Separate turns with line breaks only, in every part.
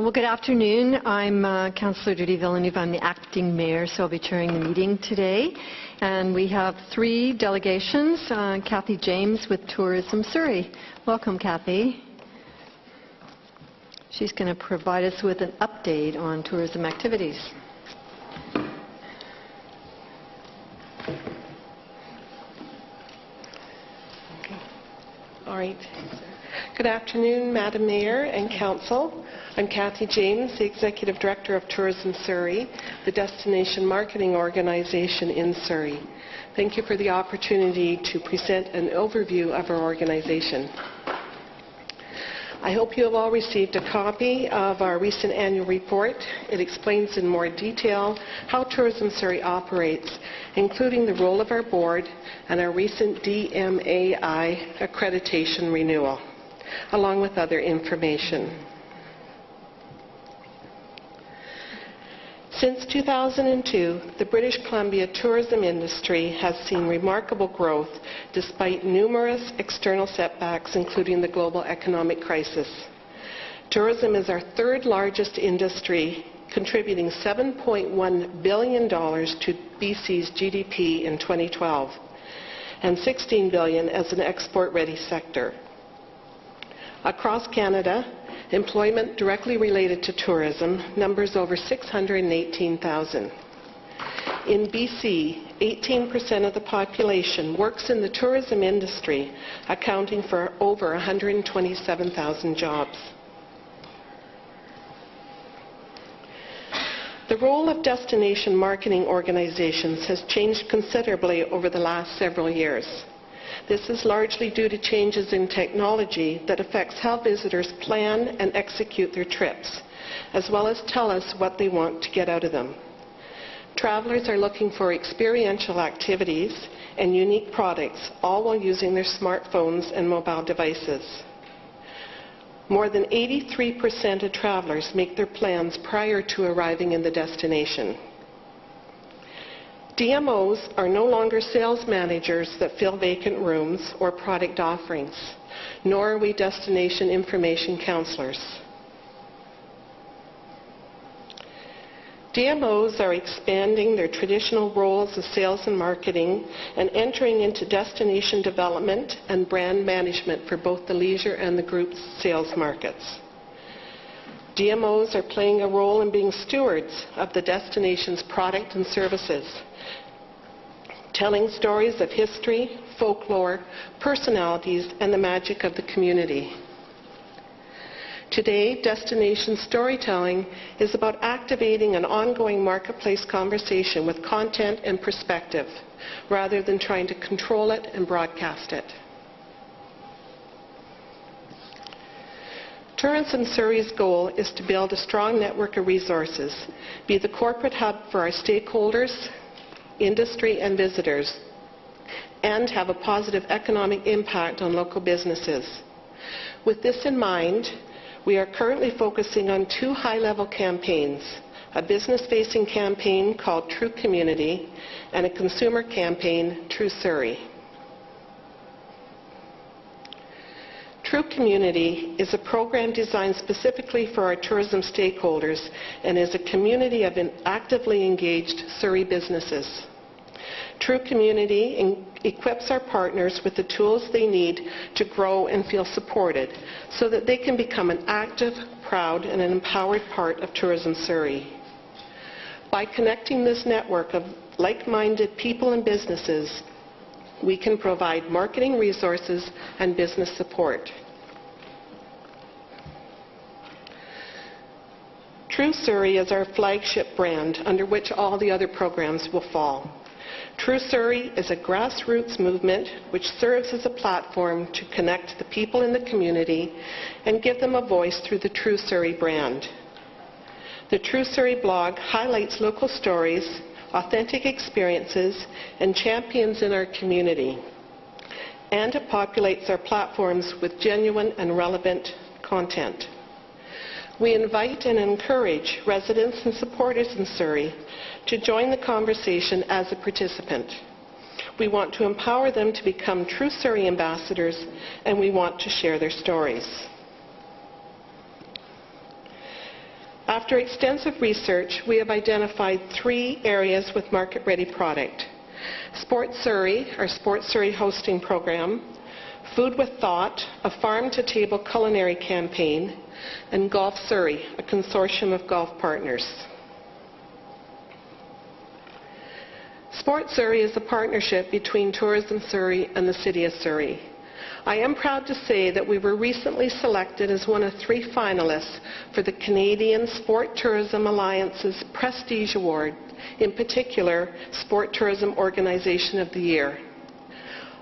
Well, good afternoon. I'm Councillor Judy Villeneuve. I'm the acting mayor, so I'll be chairing the meeting today. And we have three delegations. Kathy James with Tourism Surrey. Welcome, Kathy. She's going to provide us with an update on tourism activities.
All right. Good afternoon, Madam Mayor and Council. I'm Kathy James, the Executive Director of Tourism Surrey, the destination marketing organization in Surrey. Thank you for the opportunity to present an overview of our organization. I hope you have all received a copy of our recent annual report. It explains in more detail how Tourism Surrey operates, including the role of our board and our recent DMAI accreditation renewal, along with other information. Since 2002, the British Columbia tourism industry has seen remarkable growth despite numerous external setbacks, including the global economic crisis. Tourism is our third largest industry, contributing $7.1 billion to BC's GDP in 2012, and $16 billion as an export-ready sector. Across Canada, employment directly related to tourism numbers over 618,000. In BC, 18% of the population works in the tourism industry, accounting for over 127,000 jobs. The role of destination marketing organizations has changed considerably over the last several years. This is largely due to changes in technology that affects how visitors plan and execute their trips, as well as tell us what they want to get out of them. Travelers are looking for experiential activities and unique products, all while using their smartphones and mobile devices. More than 83% of travelers make their plans prior to arriving in the destination. DMOs are no longer sales managers that fill vacant rooms or product offerings, nor are we destination information counselors. DMOs are expanding their traditional roles of sales and marketing and entering into destination development and brand management for both the leisure and the group sales markets. DMOs are playing a role in being stewards of the destination's product and services, telling stories of history, folklore, personalities, and the magic of the community. Today, destination storytelling is about activating an ongoing marketplace conversation with content and perspective, rather than trying to control it and broadcast it. Tourism Surrey's goal is to build a strong network of resources, be the corporate hub for our stakeholders, industry and visitors, and have a positive economic impact on local businesses. With this in mind, we are currently focusing on two high-level campaigns, a business-facing campaign called True Community and a consumer campaign, True Surrey. True Community is a program designed specifically for our tourism stakeholders and is a community of actively engaged Surrey businesses. True Community equips our partners with the tools they need to grow and feel supported so that they can become an active, proud, and an empowered part of Tourism Surrey. By connecting this network of like-minded people and businesses, we can provide marketing resources and business support. True Surrey is our flagship brand under which all the other programs will fall. True Surrey is a grassroots movement which serves as a platform to connect the people in the community and give them a voice through the True Surrey brand. The True Surrey blog highlights local stories, authentic experiences, and champions in our community, and it populates our platforms with genuine and relevant content. We invite and encourage residents and supporters in Surrey to join the conversation as a participant. We want to empower them to become true Surrey ambassadors, and we want to share their stories. After extensive research, we have identified 3 areas with market-ready product: Sport Surrey, our Sport Surrey hosting program; Food with Thought, a farm-to-table culinary campaign; and Golf Surrey, a consortium of golf partners. Sport Surrey is a partnership between Tourism Surrey and the City of Surrey. I am proud to say that we were recently selected as one of 3 finalists for the Canadian Sport Tourism Alliance's Prestige Award, in particular, Sport Tourism Organization of the Year.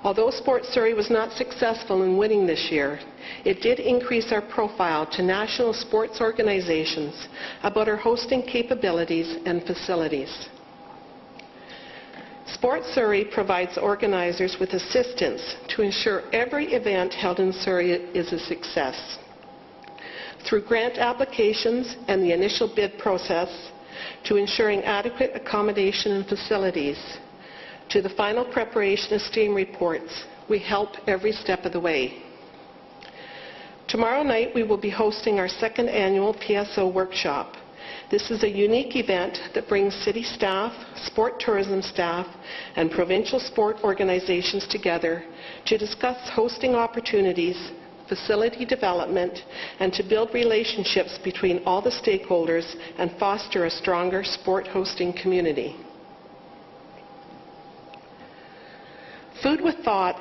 Although Sport Surrey was not successful in winning this year, it did increase our profile to national sports organizations about our hosting capabilities and facilities. Sport Surrey provides organizers with assistance to ensure every event held in Surrey is a success. Through grant applications and the initial bid process, to ensuring adequate accommodation and facilities, to the final preparation of STEAM reports, we help every step of the way. Tomorrow night we will be hosting our 2nd annual PSO workshop. This is a unique event that brings city staff, sport tourism staff, and provincial sport organizations together to discuss hosting opportunities, facility development, and to build relationships between all the stakeholders and foster a stronger sport hosting community. Food with Thought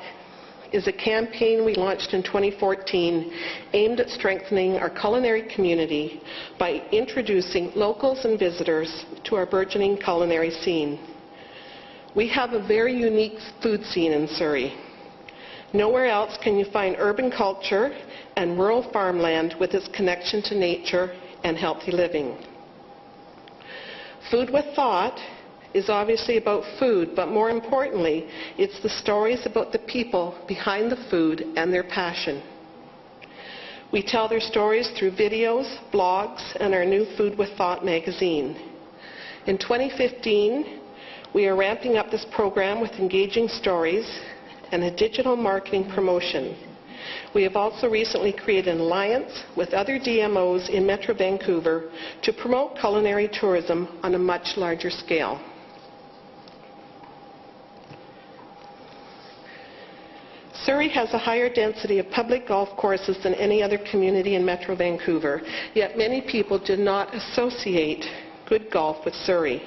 is a campaign we launched in 2014 aimed at strengthening our culinary community by introducing locals and visitors to our burgeoning culinary scene. We have a very unique food scene in Surrey. Nowhere else can you find urban culture and rural farmland with its connection to nature and healthy living. Food with Thought is obviously about food, but more importantly, it's the stories about the people behind the food and their passion. We tell their stories through videos, blogs, and our new Food with Thought magazine. In 2015, we are ramping up this program with engaging stories and a digital marketing promotion. We have also recently created an alliance with other DMOs in Metro Vancouver to promote culinary tourism on a much larger scale. Surrey has a higher density of public golf courses than any other community in Metro Vancouver, yet many people did not associate good golf with Surrey.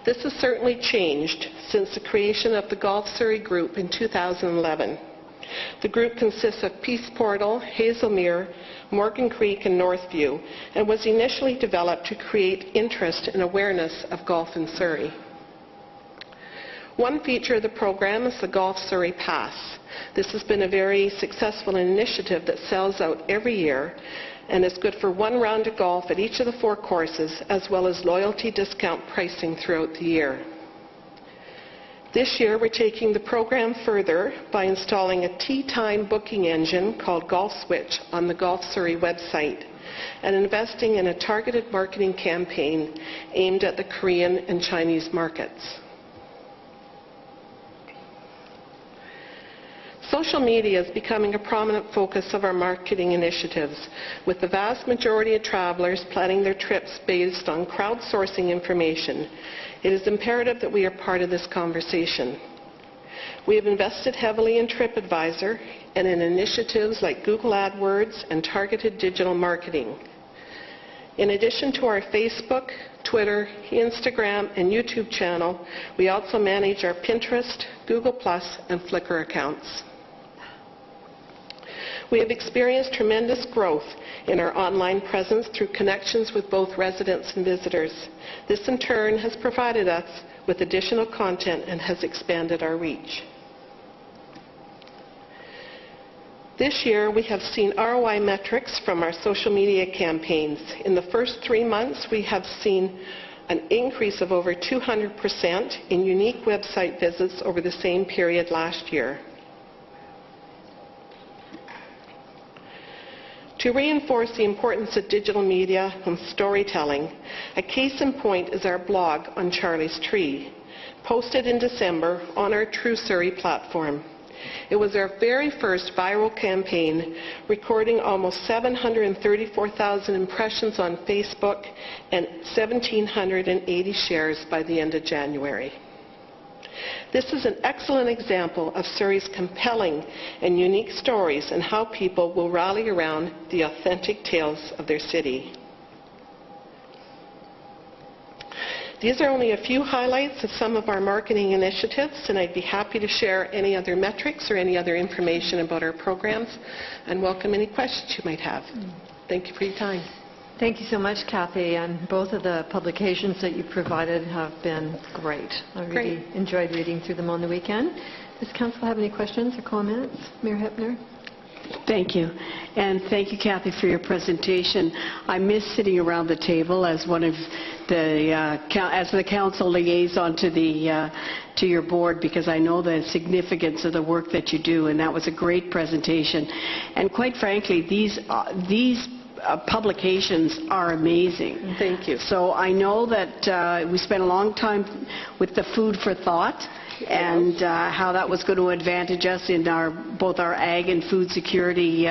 This has certainly changed since the creation of the Golf Surrey Group in 2011. The group consists of Peace Portal, Hazelmere, Morgan Creek, and Northview, and was initially developed to create interest and awareness of golf in Surrey. One feature of the program is the Golf Surrey Pass. This has been a very successful initiative that sells out every year and is good for 1 round of golf at each of the 4 courses, as well as loyalty discount pricing throughout the year. This year we're taking the program further by installing a tee time booking engine called Golf Switch on the Golf Surrey website and investing in a targeted marketing campaign aimed at the Korean and Chinese markets. Social media is becoming a prominent focus of our marketing initiatives, with the vast majority of travelers planning their trips based on crowdsourcing information. It is imperative that we are part of this conversation. We have invested heavily in TripAdvisor and in initiatives like Google AdWords and targeted digital marketing. In addition to our Facebook, Twitter, Instagram, and YouTube channel, we also manage our Pinterest, Google+, and Flickr accounts. We have experienced tremendous growth in our online presence through connections with both residents and visitors. This in turn has provided us with additional content and has expanded our reach. This year we have seen ROI metrics from our social media campaigns. In the first 3 months we have seen an increase of over 200% in unique website visits over the same period last year. To reinforce the importance of digital media and storytelling, a case in point is our blog on Charlie's Tree, posted in December on our True Surrey platform. It was our very first viral campaign, recording almost 734,000 impressions on Facebook and 1,780 shares by the end of January. This is an excellent example of Surrey's compelling and unique stories and how people will rally around the authentic tales of their city. These are only a few highlights of some of our marketing initiatives, and I'd be happy to share any other metrics or any other information about our programs and welcome any questions you might have. Thank you for your time.
Thank you so much, Kathy, and both of the publications that you provided have been great. I really enjoyed reading through them on the weekend. Does Council have any questions or comments? Mayor Hepner?
Thank you. And thank you, Kathy, for your presentation. I miss sitting around the table as one of the as the council liaison to your board, because I know the significance of the work that you do, and that was a great presentation. And quite frankly, these publications are amazing.
Thank you.
So I know that we spent a long time with the food for thought, and how that was going to advantage us in both our ag and food security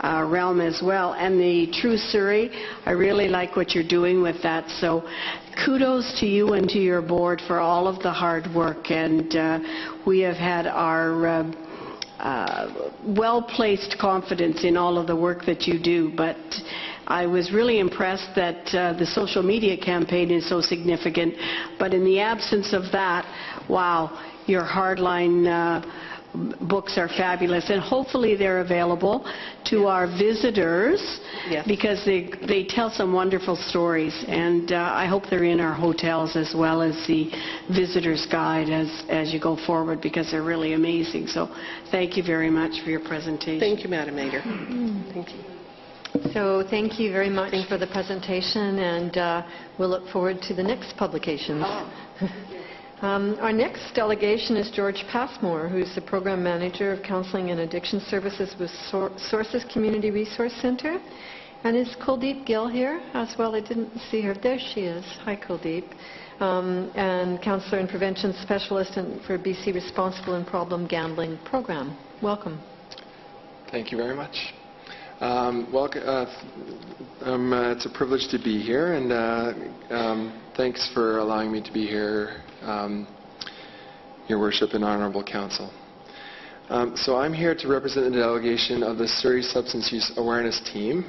realm as well. And the True Surrey, I really like what you're doing with that. So kudos to you and to your board for all of the hard work. And we have had our well-placed confidence in all of the work that you do. But I was really impressed that the social media campaign is so significant. But in the absence of that, wow, your hardline books are fabulous, and hopefully they're available to our visitors, because they tell some wonderful stories, and I hope they're in our hotels as well as the visitor's guide as you go forward, because they're really amazing. So thank you very much for your presentation.
Thank you, Madam Mayor. Thank you.
So thank you very much for the presentation, and we'll look forward to the next publications. Our next delegation is George Passmore, who's the Program Manager of Counseling and Addiction Services with Sources Community Resource Centre. And is Kuldeep Gill here as well? I didn't see her. There she is. Hi, Kuldeep. And Counselor and Prevention Specialist for BC Responsible and Problem Gambling Program. Welcome.
Thank you very much. It's a privilege to be here, and thanks for allowing me to be here, Your Worship and Honourable Council. So I'm here to represent the delegation of the Surrey Substance Use Awareness Team,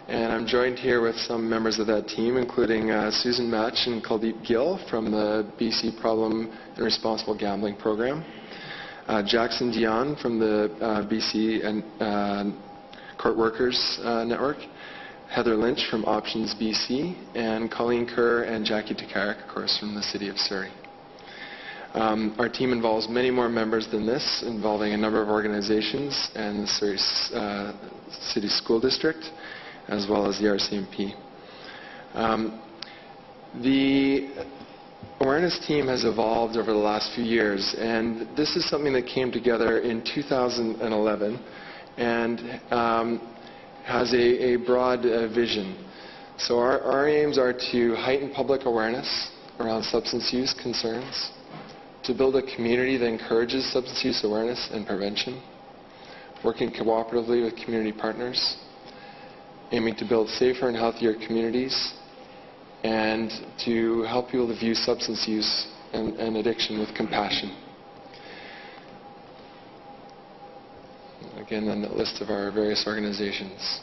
and I'm joined here with some members of that team, including Susan Match and Kuldeep Gill from the BC Problem and Responsible Gambling Program, Jackson Dion from the BC and Court Workers Network, Heather Lynch from Options BC, and Colleen Kerr and Jackie Takarik, of course, from the City of Surrey. Our team involves many more members than this, involving a number of organizations and the Surrey City School District, as well as the RCMP. The awareness team has evolved over the last few years, and this is something that came together in 2011 and has a broad vision. So our aims are to heighten public awareness around substance use concerns, to build a community that encourages substance use awareness and prevention, working cooperatively with community partners, aiming to build safer and healthier communities, and to help people to view substance use and addiction with compassion. Again, on the list of our various organizations.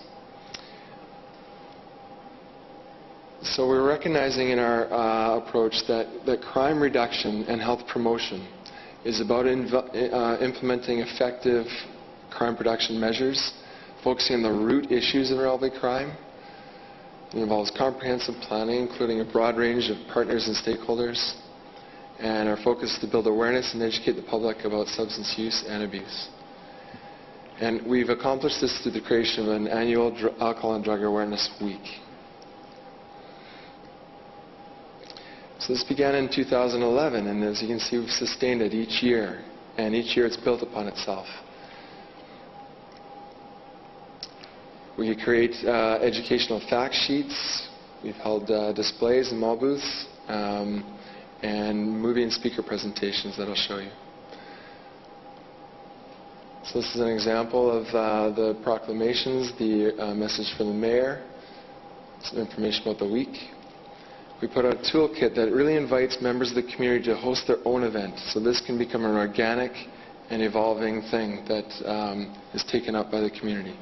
So we're recognizing in our approach that crime reduction and health promotion is about implementing effective crime reduction measures, focusing on the root issues involving crime. It involves comprehensive planning, including a broad range of partners and stakeholders, and our focus is to build awareness and educate the public about substance use and abuse. And we've accomplished this through the creation of an annual Alcohol and Drug Awareness Week. So this began in 2011, and as you can see, we've sustained it each year, and each year it's built upon itself. We create educational fact sheets. We've held displays in mall booths, and movie and speaker presentations that I'll show you. So this is an example of the proclamations, the message from the mayor, some information about the week. We put out a toolkit that really invites members of the community to host their own event. So this can become an organic and evolving thing that is taken up by the community.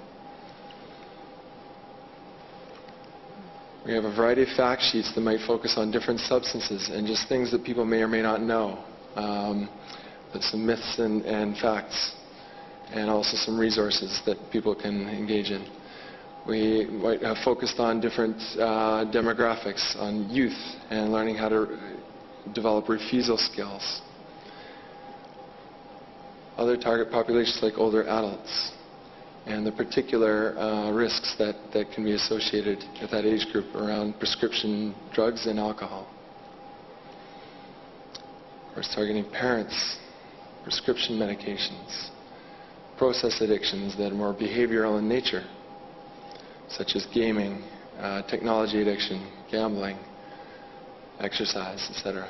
We have a variety of fact sheets that might focus on different substances and just things that people may or may not know. That's some myths and facts, and also some resources that people can engage in. We might have focused on different demographics, on youth and learning how to develop refusal skills. Other target populations like older adults and the particular risks that can be associated with that age group around prescription drugs and alcohol. Of course, targeting parents, prescription medications, process addictions that are more behavioral in nature, such as gaming, technology addiction, gambling, exercise, etc.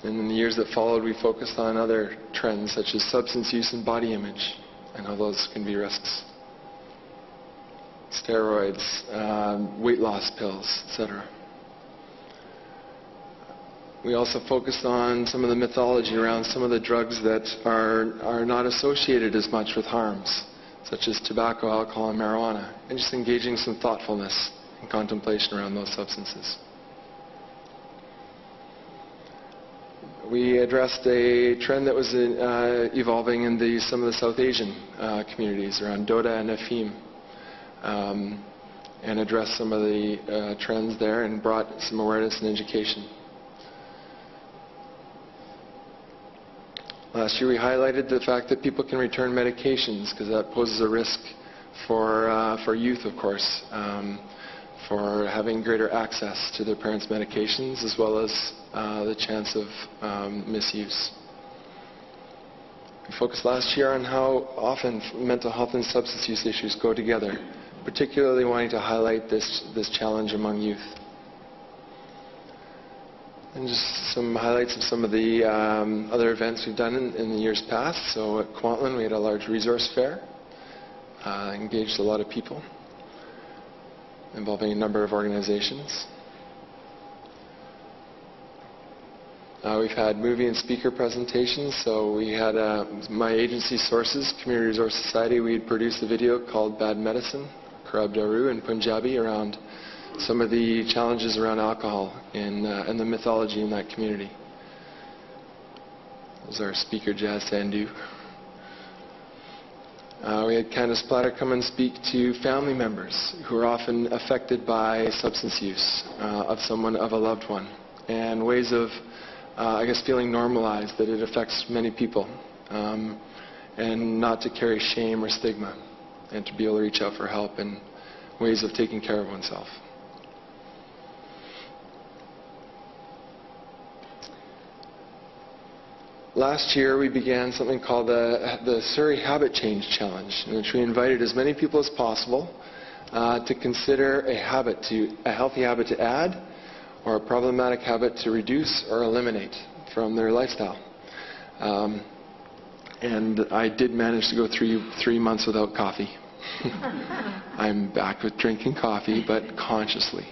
And in the years that followed, we focused on other trends such as substance use and body image and how those can be risks. Steroids, weight loss pills, etc. We also focused on some of the mythology around some of the drugs that are not associated as much with harms, such as tobacco, alcohol, and marijuana, and just engaging some thoughtfulness and contemplation around those substances. We addressed a trend that was evolving in some of the South Asian communities around Doda and Afim, and addressed some of the trends there and brought some awareness and education. Last year we highlighted the fact that people can return medications because that poses a risk for youth, of course, for having greater access to their parents' medications as well as the chance of misuse. We focused last year on how often mental health and substance use issues go together, particularly wanting to highlight this challenge among youth. And just some highlights of some of the other events we've done in the years past. So at Kwantlen we had a large resource fair, engaged a lot of people, involving a number of organizations. We've had movie and speaker presentations. So we had my agency Sources, Community Resource Society, we had produced a video called Bad Medicine, Kharab Daru in Punjabi, around some of the challenges around alcohol and the mythology in that community. That was our speaker, Jazz Sandhu. We had Candace Platter come and speak to family members who are often affected by substance use of a loved one, and ways of, feeling normalized that it affects many people, and not to carry shame or stigma, and to be able to reach out for help and ways of taking care of oneself. Last year we began something called the Surrey Habit Change Challenge, in which we invited as many people as possible to consider a healthy habit to add, or a problematic habit to reduce or eliminate from their lifestyle. And I did manage to go three months without coffee. I'm back with drinking coffee, but consciously.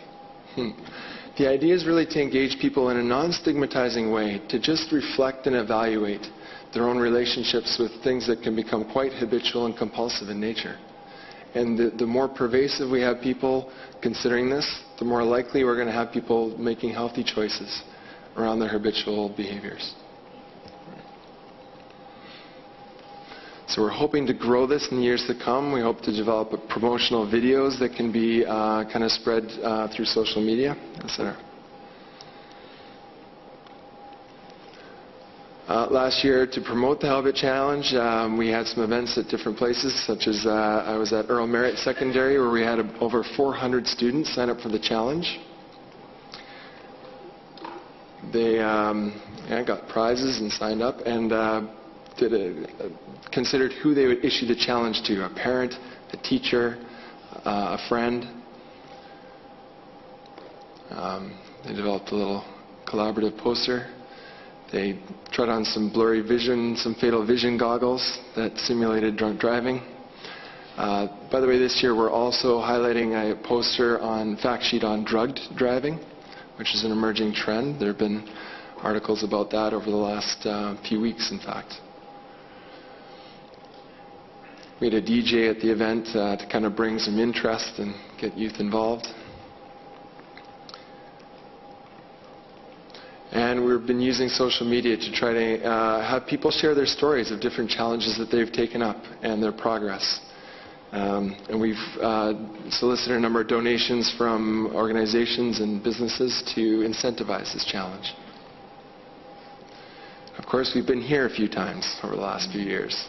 The idea is really to engage people in a non-stigmatizing way, to just reflect and evaluate their own relationships with things that can become quite habitual and compulsive in nature. And the more pervasive we have people considering this, the more likely we're going to have people making healthy choices around their habitual behaviors. So we're hoping to grow this in the years to come. We hope to develop promotional videos that can be kind of spread through social media, etc. Last year, to promote the Habit Challenge, we had some events at different places, such as I was at Earl Merritt Secondary, where we had over 400 students sign up for the challenge. They got prizes and signed up, and considered who they would issue the challenge to: a parent, a teacher, a friend. They developed a little collaborative poster They tried on some blurry vision, some fatal vision goggles that simulated drunk driving. By the way, this year we're also highlighting a poster on fact sheet on drugged driving, which is an emerging trend. There have been articles about that over the last few weeks, in fact. We had a DJ at the event to kind of bring some interest and get youth involved. And we've been using social media to try to have people share their stories of different challenges that they've taken up and their progress. And we've solicited a number of donations from organizations and businesses to incentivize this challenge. Of course, we've been here a few times over the last few years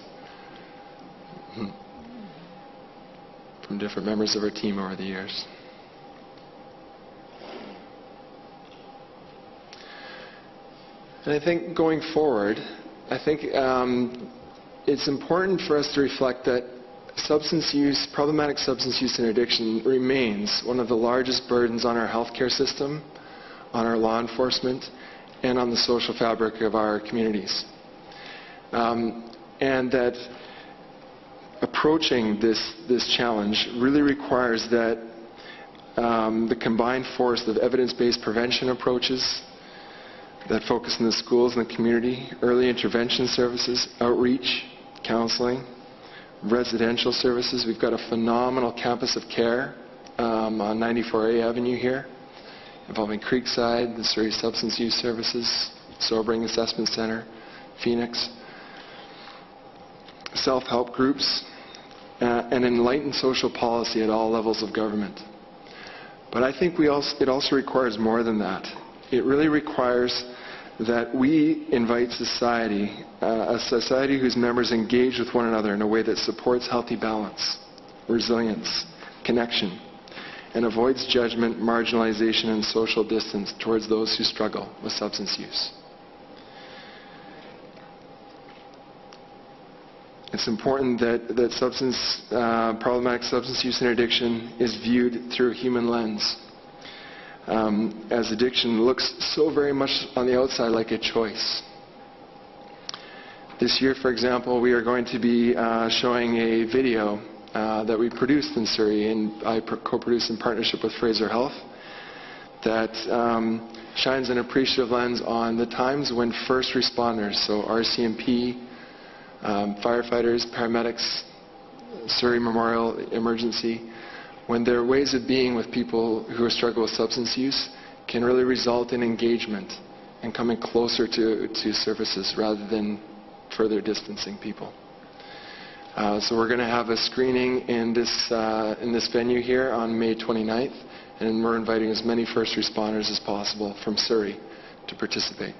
from different members of our team over the years. And I think going forward, I think it's important for us to reflect that substance use, problematic substance use and addiction remains one of the largest burdens on our healthcare system, on our law enforcement, and on the social fabric of our communities. And that approaching this challenge really requires that the combined force of evidence-based prevention approaches that focus in the schools and the community, early intervention services, outreach, counseling, residential services. We've got a phenomenal campus of care on 94A Avenue here, involving Creekside, the Surrey Substance Use Services, Sobering Assessment Center, Phoenix, self-help groups, and enlightened social policy at all levels of government. But I think it also requires more than that. It really requires that we invite society, a society whose members engage with one another in a way that supports healthy balance, resilience, connection, and avoids judgment, marginalization, and social distance towards those who struggle with substance use. It's important that problematic substance use and addiction is viewed through a human lens, as addiction looks so very much on the outside like a choice. This year, for example, we are going to be showing a video that we produced in Surrey, and I co-produced in partnership with Fraser Health, that shines an appreciative lens on the times when first responders, so RCMP, firefighters, paramedics, Surrey Memorial Emergency, when their ways of being with people who struggle with substance use can really result in engagement and coming closer to services rather than further distancing people. So we're going to have a screening in this venue here on May 29th, and we're inviting as many first responders as possible from Surrey to participate.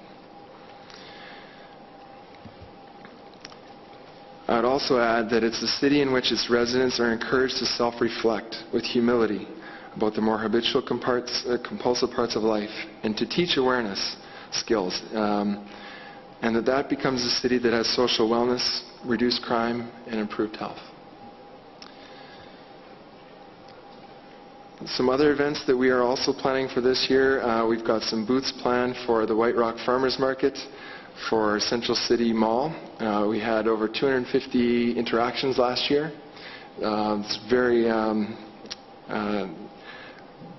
I would also add that it's a city in which its residents are encouraged to self-reflect with humility about the more habitual compulsive parts of life and to teach awareness skills, and that becomes a city that has social wellness, reduced crime, and improved health. Some other events that we are also planning for this year, we've got some booths planned for the White Rock Farmers Market, for Central City Mall. We had over 250 interactions last year. It's very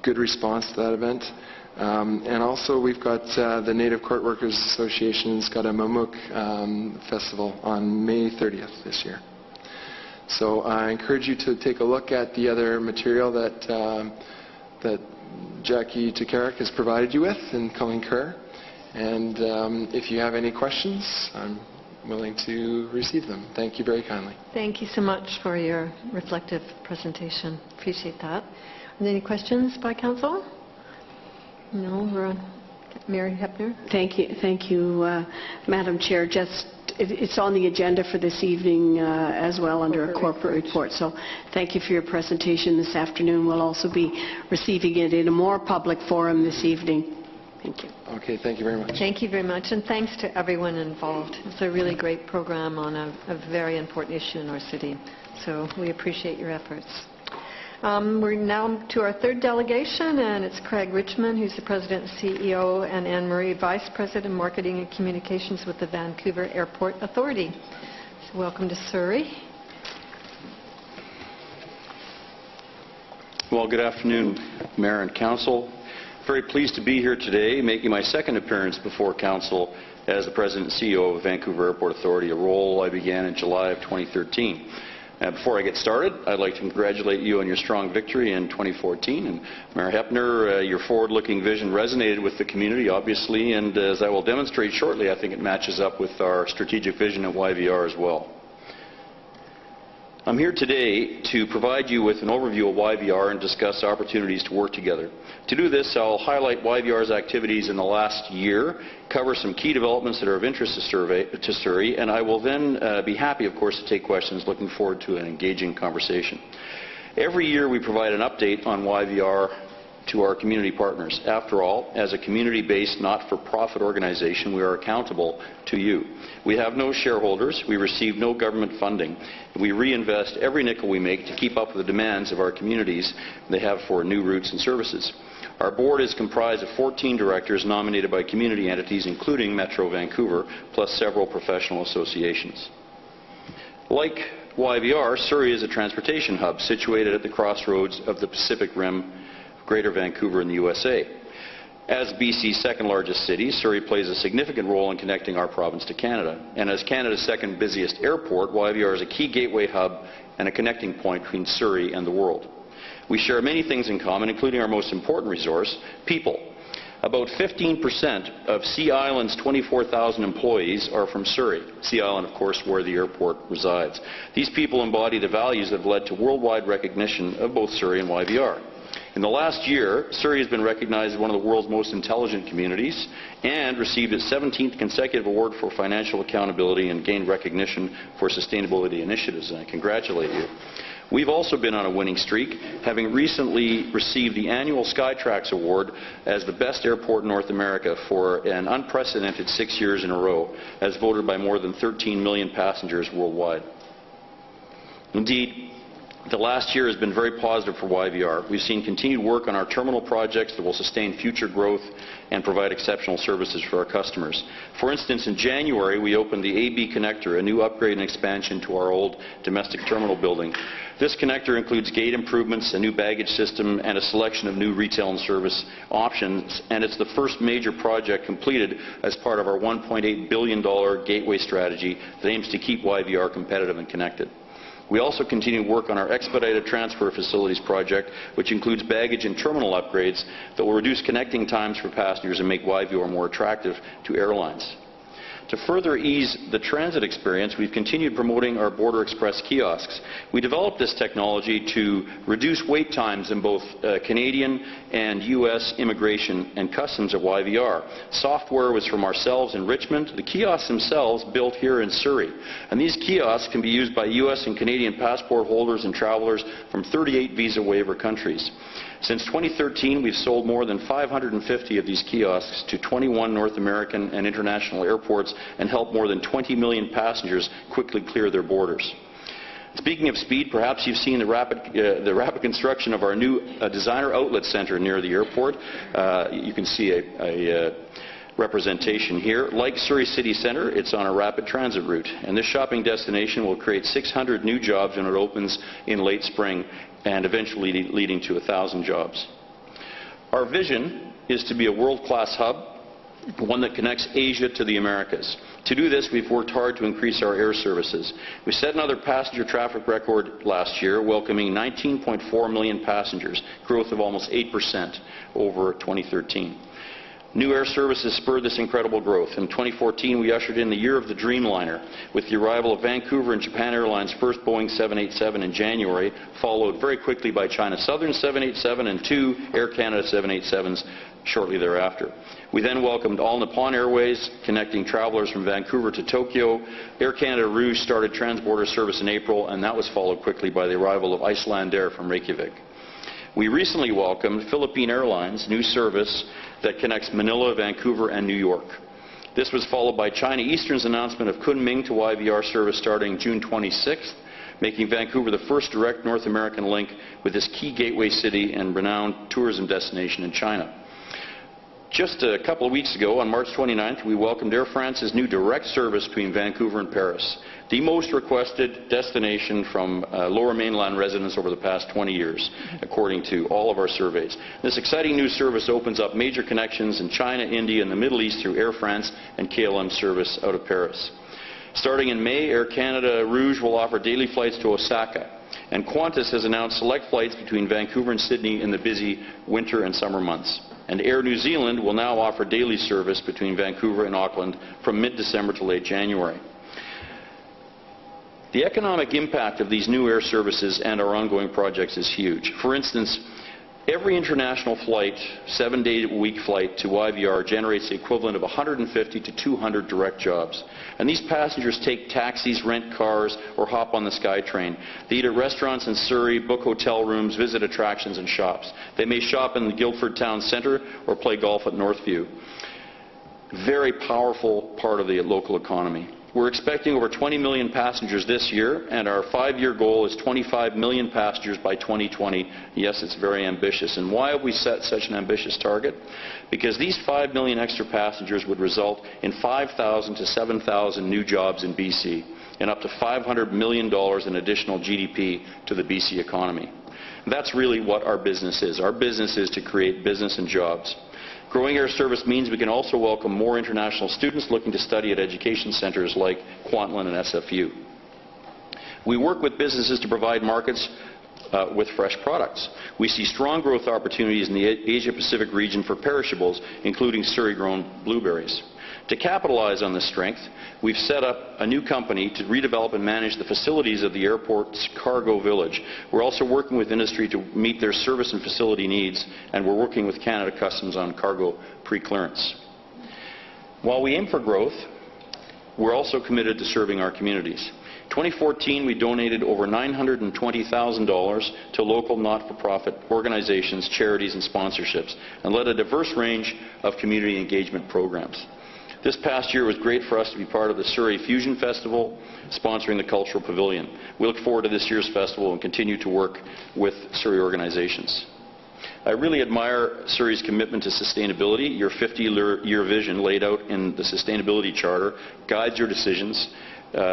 good response to that event. And also we've got the Native Court Workers Association's got a Mamuk festival on May 30th this year. So I encourage you to take a look at the other material that Jackie Tukarik has provided you with, and Colleen Kerr. And if you have any questions, I'm willing to receive them. Thank you very kindly.
Thank you so much for your reflective presentation. Appreciate that. Are there any questions by council? No, we're on. Mary Hepner.
Thank you, Madam Chair. It's on the agenda for this evening as well under a corporate report. So thank you for your presentation this afternoon. We'll also be receiving it in a more public forum this evening. Thank you.
Okay, thank you very much.
Thank you very much, and thanks to everyone involved. It's a really great program on a very important issue in our city. So we appreciate your efforts. We're now to our third delegation, and it's Craig Richmond, who's the President and CEO, and Anne-Marie, Vice President, Marketing and Communications with the Vancouver Airport Authority. So welcome to Surrey.
Well, good afternoon, Mayor and Council. Very pleased to be here today, making my second appearance before Council as the President and CEO of Vancouver Airport Authority, a role I began in July of 2013. Before I get started, I'd like to congratulate you on your strong victory in 2014. And Mayor Hepner, your forward-looking vision resonated with the community, obviously, and as I will demonstrate shortly, I think it matches up with our strategic vision at YVR as well. I'm here today to provide you with an overview of YVR and discuss opportunities to work together. To do this, I'll highlight YVR's activities in the last year, cover some key developments that are of interest to Surrey, and I will then be happy, of course, to take questions, looking forward to an engaging conversation. Every year we provide an update on YVR to our community partners. After all, as a community-based, not-for-profit organization, we are accountable to you. We have no shareholders, we receive no government funding, and we reinvest every nickel we make to keep up with the demands of our communities they have for new routes and services. Our board is comprised of 14 directors nominated by community entities, including Metro Vancouver, plus several professional associations. Like YVR, Surrey is a transportation hub situated at the crossroads of the Pacific Rim, Greater Vancouver in the USA. As BC's second largest city, Surrey plays a significant role in connecting our province to Canada. And as Canada's second busiest airport, YVR is a key gateway hub and a connecting point between Surrey and the world. We share many things in common, including our most important resource, people. About 15% of Sea Island's 24,000 employees are from Surrey. Sea Island, of course, where the airport resides. These people embody the values that have led to worldwide recognition of both Surrey and YVR. In the last year, Surrey has been recognized as one of the world's most intelligent communities and received its 17th consecutive award for financial accountability and gained recognition for sustainability initiatives, and I congratulate you. We've also been on a winning streak, having recently received the annual Skytrax Award as the best airport in North America for an unprecedented 6 years in a row, as voted by more than 13 million passengers worldwide. Indeed, the last year has been very positive for YVR. We've seen continued work on our terminal projects that will sustain future growth and provide exceptional services for our customers. For instance, in January, we opened the AB Connector, a new upgrade and expansion to our old domestic terminal building. This connector includes gate improvements, a new baggage system, and a selection of new retail and service options, and it's the first major project completed as part of our $1.8 billion gateway strategy that aims to keep YVR competitive and connected. We also continue to work on our expedited transfer facilities project, which includes baggage and terminal upgrades that will reduce connecting times for passengers and make YVR more attractive to airlines. To further ease the transit experience, we've continued promoting our Border Express kiosks. We developed this technology to reduce wait times in both Canadian and U.S. immigration and customs at YVR. Software was from ourselves in Richmond. The kiosks themselves built here in Surrey. And these kiosks can be used by U.S. and Canadian passport holders and travelers from 38 visa waiver countries. Since 2013, we've sold more than 550 of these kiosks to 21 North American and international airports and helped more than 20 million passengers quickly clear their borders. Speaking of speed, perhaps you've seen the rapid construction of our new designer outlet center near the airport. You can see a representation here. Like Surrey City Centre, it's on a rapid transit route, and this shopping destination will create 600 new jobs when it opens in late spring, and eventually leading to 1,000 jobs. Our vision is to be a world-class hub, one that connects Asia to the Americas. To do this, we've worked hard to increase our air services. We set another passenger traffic record last year, welcoming 19.4 million passengers, growth of almost 8% over 2013. New air services spurred this incredible growth. In 2014, we ushered in the year of the Dreamliner, with the arrival of Vancouver and Japan Airlines' first Boeing 787 in January, followed very quickly by China Southern 787 and 2 Air Canada 787s shortly thereafter. We then welcomed All Nippon Airways, connecting travelers from Vancouver to Tokyo. Air Canada Rouge started transborder service in April, and that was followed quickly by the arrival of Icelandair from Reykjavik. We recently welcomed Philippine Airlines' new service that connects Manila, Vancouver, and New York. This was followed by China Eastern's announcement of Kunming to YVR service starting June 26th, making Vancouver the first direct North American link with this key gateway city and renowned tourism destination in China. Just a couple of weeks ago, on March 29th, we welcomed Air France's new direct service between Vancouver and Paris, the most requested destination from Lower Mainland residents over the past 20 years, according to all of our surveys. This exciting new service opens up major connections in China, India, and the Middle East through Air France and KLM service out of Paris. Starting in May, Air Canada Rouge will offer daily flights to Osaka, and Qantas has announced select flights between Vancouver and Sydney in the busy winter and summer months. And Air New Zealand will now offer daily service between Vancouver and Auckland from mid-December to late January. The economic impact of these new air services and our ongoing projects is huge. For instance, every international flight, 7-day-a-week flight to YVR generates the equivalent of 150 to 200 direct jobs. And these passengers take taxis, rent cars, or hop on the SkyTrain. They eat at restaurants in Surrey, book hotel rooms, visit attractions and shops. They may shop in the Guildford Town Centre or play golf at Northview. Very powerful part of the local economy. We're expecting over 20 million passengers this year, and our 5-year goal is 25 million passengers by 2020. Yes, it's very ambitious. And why have we set such an ambitious target? Because these 5 million extra passengers would result in 5,000 to 7,000 new jobs in BC and up to $500 million in additional GDP to the BC economy. And that's really what our business is. Our business is to create business and jobs. Growing air service means we can also welcome more international students looking to study at education centres like Kwantlen and SFU. We work with businesses to provide markets with fresh products. We see strong growth opportunities in the Asia-Pacific region for perishables, including Surrey-grown blueberries. To capitalize on this strength, we've set up a new company to redevelop and manage the facilities of the airport's cargo village. We're also working with industry to meet their service and facility needs, and we're working with Canada Customs on cargo pre-clearance. While we aim for growth, we're also committed to serving our communities. In 2014, we donated over $920,000 to local not-for-profit organizations, charities, and sponsorships, and led a diverse range of community engagement programs. This past year was great for us to be part of the Surrey Fusion Festival, sponsoring the Cultural Pavilion. We look forward to this year's festival and continue to work with Surrey organizations. I really admire Surrey's commitment to sustainability. Your 50-year vision laid out in the Sustainability Charter guides your decisions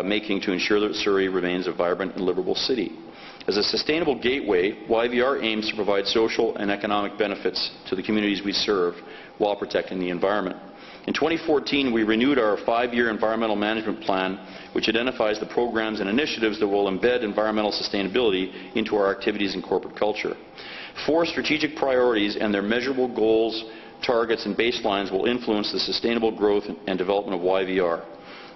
making to ensure that Surrey remains a vibrant and livable city. As a sustainable gateway, YVR aims to provide social and economic benefits to the communities we serve while protecting the environment. In 2014, we renewed our 5-year environmental management plan, which identifies the programs and initiatives that will embed environmental sustainability into our activities and corporate culture. 4 strategic priorities and their measurable goals, targets, and baselines will influence the sustainable growth and development of YVR.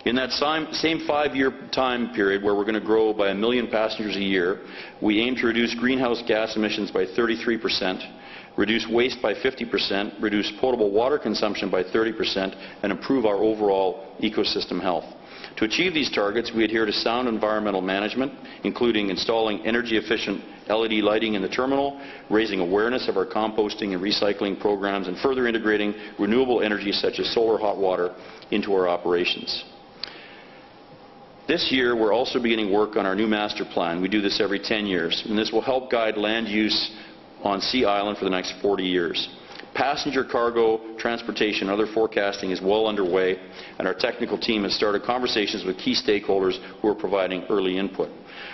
In that same 5-year time period where we're going to grow by 1 million passengers a year, we aim to reduce greenhouse gas emissions by 33%, reduce waste by 50%, reduce potable water consumption by 30%, and improve our overall ecosystem health. To achieve these targets, we adhere to sound environmental management, including installing energy-efficient LED lighting in the terminal, raising awareness of our composting and recycling programs, and further integrating renewable energy such as solar hot water into our operations. This year, we're also beginning work on our new master plan. We do this every 10 years, and this will help guide land use on Sea Island for the next 40 years. Passenger cargo, transportation, and other forecasting is well underway, and our technical team has started conversations with key stakeholders who are providing early input.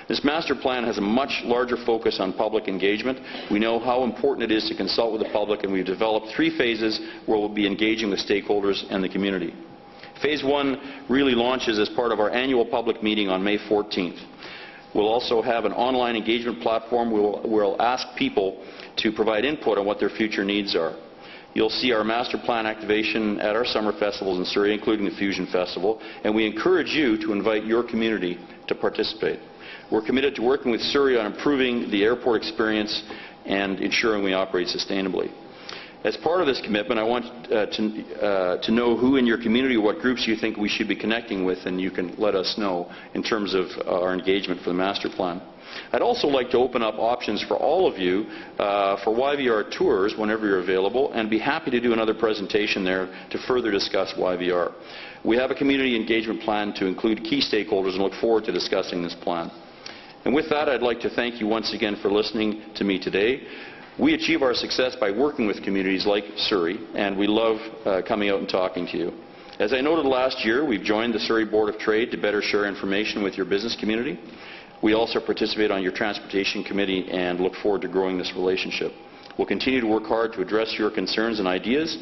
This master plan has a much larger focus on public engagement. We know how important it is to consult with the public, and we've developed 3 phases where we'll be engaging with stakeholders and the community. Phase 1 really launches as part of our annual public meeting on May 14th. We'll also have an online engagement platform where we'll ask people to provide input on what their future needs are. You'll see our master plan activation at our summer festivals in Surrey, including the Fusion Festival, and we encourage you to invite your community to participate. We're committed to working with Surrey on improving the airport experience and ensuring we operate sustainably. As part of this commitment, I want to know who in your community, what groups you think we should be connecting with, and you can let us know in terms of our engagement for the master plan. I'd also like to open up options for all of you for YVR tours whenever you're available, and be happy to do another presentation there to further discuss YVR. We have a community engagement plan to include key stakeholders and look forward to discussing this plan. And with that, I'd like to thank you once again for listening to me today. We achieve our success by working with communities like Surrey, and we love coming out and talking to you. As I noted last year, we've joined the Surrey Board of Trade to better share information with your business community. We also participate on your Transportation Committee and look forward to growing this relationship. We'll continue to work hard to address your concerns and ideas.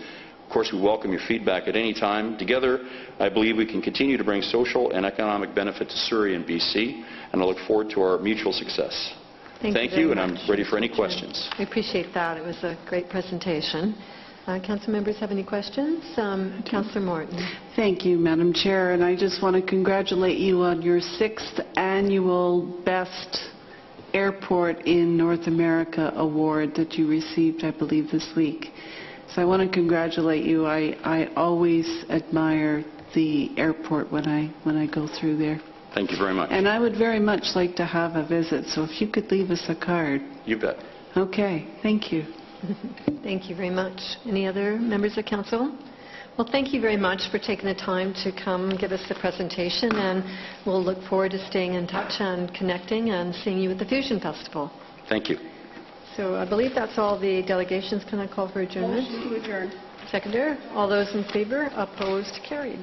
Of course, we welcome your feedback at any time. Together, I believe we can continue to bring social and economic benefit to Surrey and BC, and I look forward to our mutual success. Thank you, and I'm ready for any questions.
We appreciate that. It was a great presentation. Council members have any questions? Councillor Morton.
Thank you, Madam Chair, and I just want to congratulate you on your 6th annual Best Airport in North America award that you received, I believe, this week. So I want to congratulate you. I always admire the airport when I go through there.
Thank you very much.
And I would very much like to have a visit, so if you could leave us a card.
You bet.
Okay, thank you.
Thank you very much. Any other members of council? Well, thank you very much for taking the time to come give us the presentation, and we'll look forward to staying in touch and connecting and seeing you at the Fusion Festival.
Thank you.
So I believe that's all the delegations. Can I call for adjournment?
Motion to adjourn.
Seconder. All those in favor? Opposed? Carried.